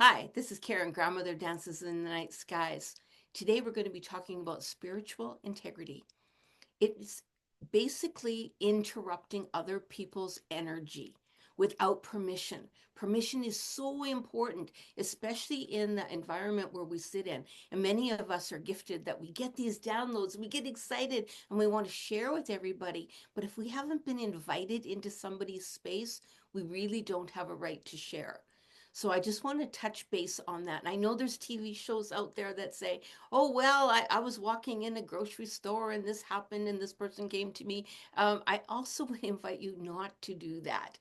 Hi, this is Karen, Grandmother Dances in the Night Skies. Today we're going to be talking about spiritual integrity. It's basically interrupting other people's energy without permission. Permission is so important, especially in the environment where we sit in. And many of us are gifted that we get these downloads, we get excited and we want to share with everybody. But if we haven't been invited into somebody's space, we really don't have a right to share. So I just want to touch base on that. And I know there's TV shows out there that say, oh, well, I was walking in a grocery store and this happened and this person came to me. I also would invite you not to do that.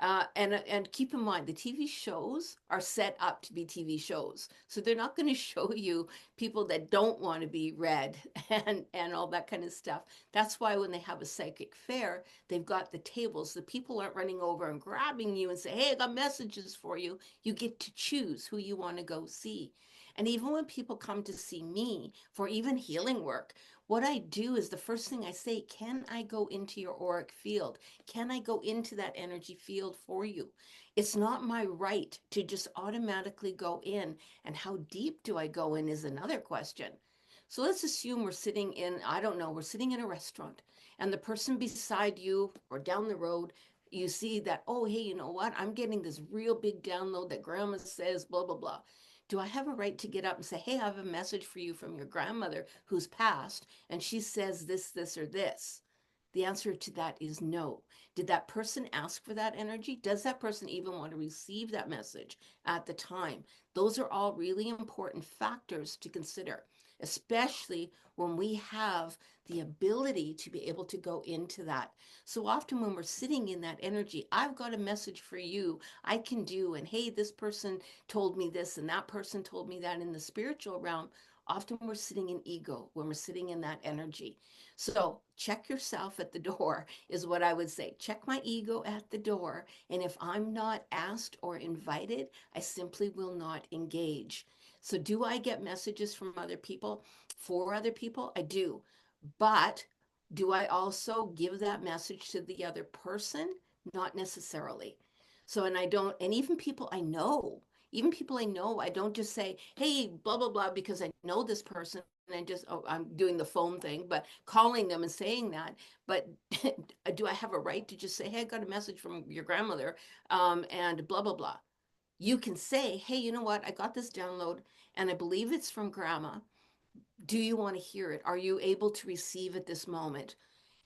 And keep in mind, the TV shows are set up to be TV shows. So they're not going to show you people that don't want to be read and all that kind of stuff. That's why when they have a psychic fair, they've got the tables. The people aren't running over and grabbing you and say, hey, I got messages for you. You get to choose who you want to go see. And even when people come to see me for even healing work, what I do is the first thing I say, can I go into your auric field? Can I go into that energy field for you? It's not my right to just automatically go in. And how deep do I go in is another question. So let's assume we're sitting in, I don't know, we're sitting in a restaurant and the person beside you or down the road, you see that, oh, hey, you know what? I'm getting this real big download that grandma says, blah, blah, blah. Do I have a right to get up and say, hey, I have a message for you from your grandmother who's passed, and she says this, or this? The answer to that is no. Did that person ask for that energy? Does that person even want to receive that message at the time? Those are all really important factors to consider, especially when we have the ability to be able to go into that. So often when we're sitting in that energy, I've got a message for you I can do, and hey, this person told me this, and that person told me that in the spiritual realm. Often we're sitting in ego when we're sitting in that energy. So check yourself at the door, is what I would say. Check my ego at the door. And if I'm not asked or invited, I simply will not engage. So, do I get messages from other people for other people? I do. But do I also give that message to the other person? Not necessarily. So, and I don't, and even people I know, I don't just say, hey, blah, blah, blah, because I know this person and just, oh, I'm doing the phone thing, but calling them and saying that. But do I have a right to just say, hey, I got a message from your grandmother and blah, blah, blah? You can say, hey, you know what? I got this download and I believe it's from grandma. Do you want to hear it? Are you able to receive at this moment?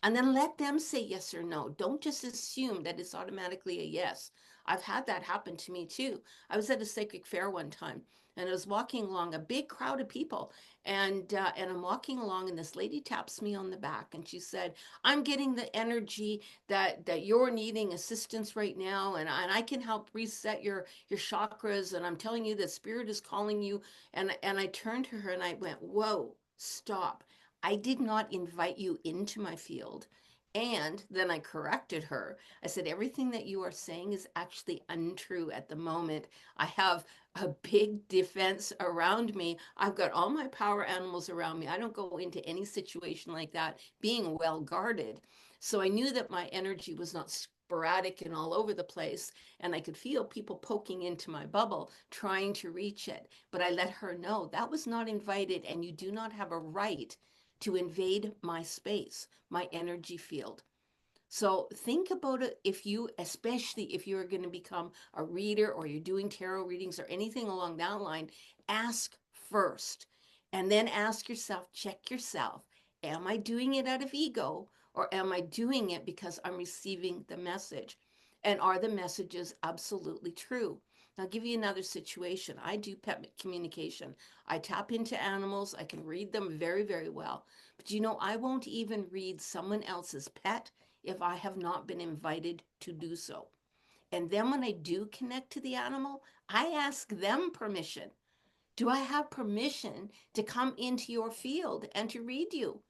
And then let them say yes or no. Don't just assume that it's automatically a yes. I've had that happen to me too. I was at a psychic fair one time and I was walking along a big crowd of people and I'm walking along and this lady taps me on the back and she said, I'm getting the energy that you're needing assistance right now and I can help reset your chakras and I'm telling you that spirit is calling you. And I turned to her and I went, whoa, stop. I did not invite you into my field. And then I corrected her. I said, everything that you are saying is actually untrue at the moment. I have a big defense around me. I've got all my power animals around me. I don't go into any situation like that being well guarded. So I knew that my energy was not sporadic and all over the place. And I could feel people poking into my bubble, trying to reach it. But I let her know that was not invited, and you do not have a right to invade my space, my energy field. So think about it if you, especially if you're going to become a reader or you're doing tarot readings or anything along that line, ask first and then ask yourself, check yourself. Am I doing it out of ego or am I doing it because I'm receiving the message? And are the messages absolutely true? I'll give you another situation. I do pet communication. I tap into animals. I can read them very, very well. But you know, I won't even read someone else's pet if I have not been invited to do so. And then when I do connect to the animal, I ask them permission. Do I have permission to come into your field and to read you?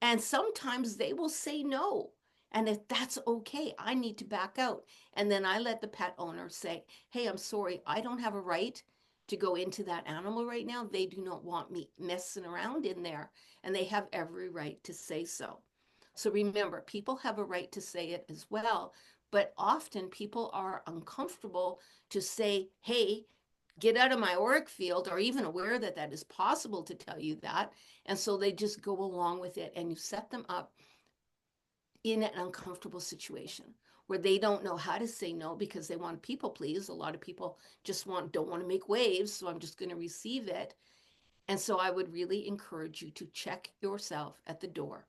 And sometimes they will say no. And if that's okay, I need to back out. And then I let the pet owner say, hey, I'm sorry, I don't have a right to go into that animal right now. They do not want me messing around in there. And they have every right to say so. So remember, people have a right to say it as well. But often people are uncomfortable to say, hey, get out of my auric field or even aware that that is possible to tell you that. And so they just go along with it, and you set them up in an uncomfortable situation where they don't know how to say no because they want to people please. A lot of people just don't want to make waves, so I'm just going to receive it. And so I would really encourage you to check yourself at the door.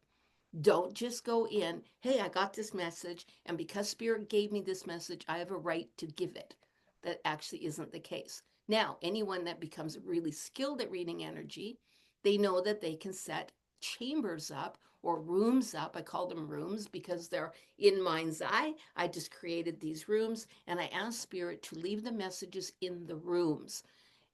Don't just go in, hey, I got this message, and because Spirit gave me this message, I have a right to give it. That actually isn't the case. Now, anyone that becomes really skilled at reading energy, they know that they can set chambers up or rooms up. I call them rooms because they're in mind's eye. I just created these rooms, and I asked Spirit to leave the messages in the rooms.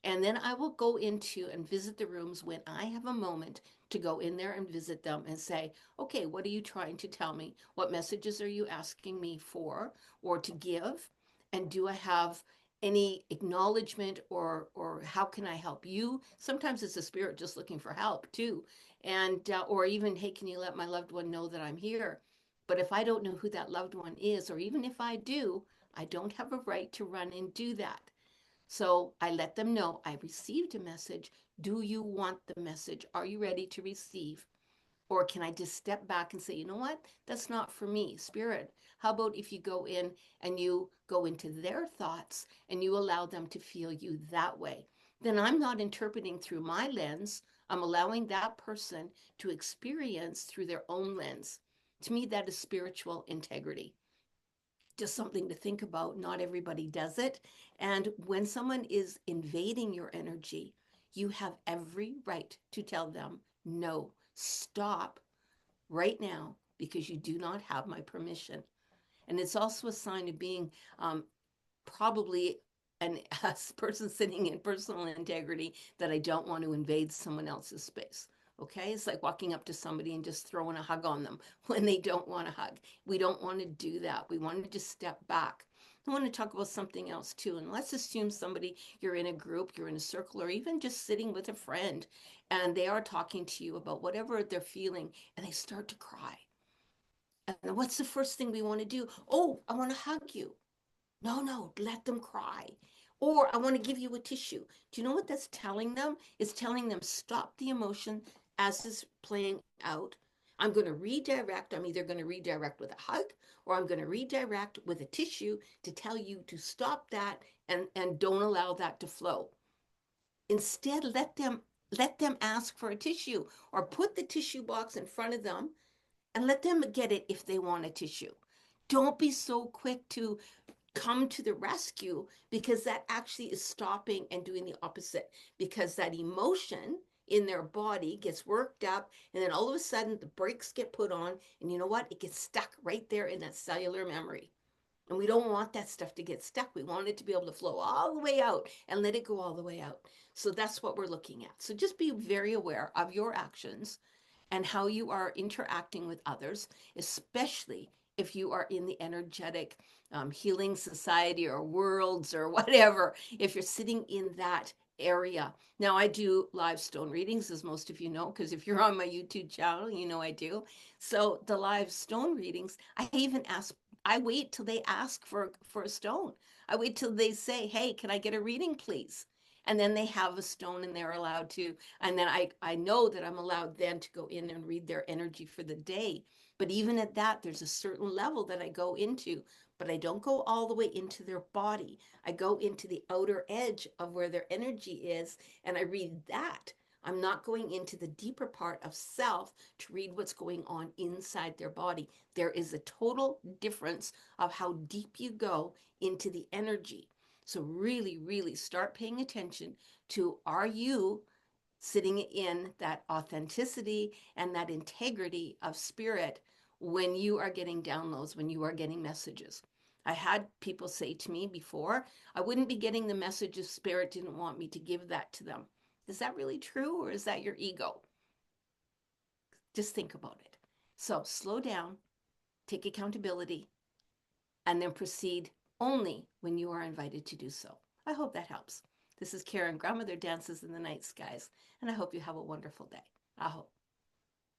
And then I will go into and visit the rooms when I have a moment to go in there and visit them and say, okay, what are you trying to tell me? What messages are you asking me for or to give? And do I have any acknowledgement, or how can I help you? Sometimes it's a spirit just looking for help too. And or even, hey, can you let my loved one know that I'm here? But if I don't know who that loved one is, or even if I do, I don't have a right to run and do that. So I let them know I received a message. Do you want the message? Are you ready to receive? Or can I just step back and say, you know what? That's not for me. Spirit, how about if you go in and you go into their thoughts and you allow them to feel you that way? Then I'm not interpreting through my lens. I'm allowing that person to experience through their own lens. To me, that is spiritual integrity. Just something to think about. Not everybody does it. And when someone is invading your energy, you have every right to tell them, no, stop right now, because you do not have my permission. And it's also a sign of being probably an a person sitting in personal integrity, that I don't want to invade someone else's space. Okay, it's like walking up to somebody and just throwing a hug on them when they don't want a hug. We don't want to do that. We want to just step back. I want to talk about something else too. And let's assume somebody, you're in a group, you're in a circle, or even just sitting with a friend, and they are talking to you about whatever they're feeling, and they start to cry. And what's the first thing we want to do? Oh, I want to hug you. No, no, let them cry. Or I want to give you a tissue. Do you know what that's telling them? It's telling them stop the emotion as it's playing out. I'm going to redirect. I'm either going to redirect with a hug, or I'm going to redirect with a tissue to tell you to stop that, and don't allow that to flow. Instead, let them ask for a tissue, or put the tissue box in front of them and let them get it if they want a tissue. Don't be so quick to come to the rescue, because that actually is stopping and doing the opposite, because that emotion in their body gets worked up, and then all of a sudden the brakes get put on, and you know what, it gets stuck right there in that cellular memory. And we don't want that stuff to get stuck. We want it to be able to flow all the way out and let it go all the way out. So that's what we're looking at. So just be very aware of your actions and how you are interacting with others, especially if you are in the energetic healing society or worlds or whatever, if you're sitting in that area. Now, I do live stone readings, as most of you know, because if you're on my YouTube channel, you know I do. So the live stone readings, I wait till they ask for a stone. I wait till they say, hey, can I get a reading, please? And then they have a stone and they're allowed to, and then I know that I'm allowed then to go in and read their energy for the day. But even at that, there's a certain level that I go into, but I don't go all the way into their body. I go into the outer edge of where their energy is, and I read that. I'm not going into the deeper part of self to read what's going on inside their body. There is a total difference of how deep you go into the energy. So really, really start paying attention to, are you sitting in that authenticity and that integrity of spirit when you are getting downloads, when you are getting messages? I had people say to me before, I wouldn't be getting the message if spirit didn't want me to give that to them. Is that really true, or is that your ego? Just think about it. So slow down, take accountability, and then proceed only when you are invited to do so. I hope that helps. This is Karen, Grandmother Dances in the Night Skies, and I hope you have a wonderful day. I hope.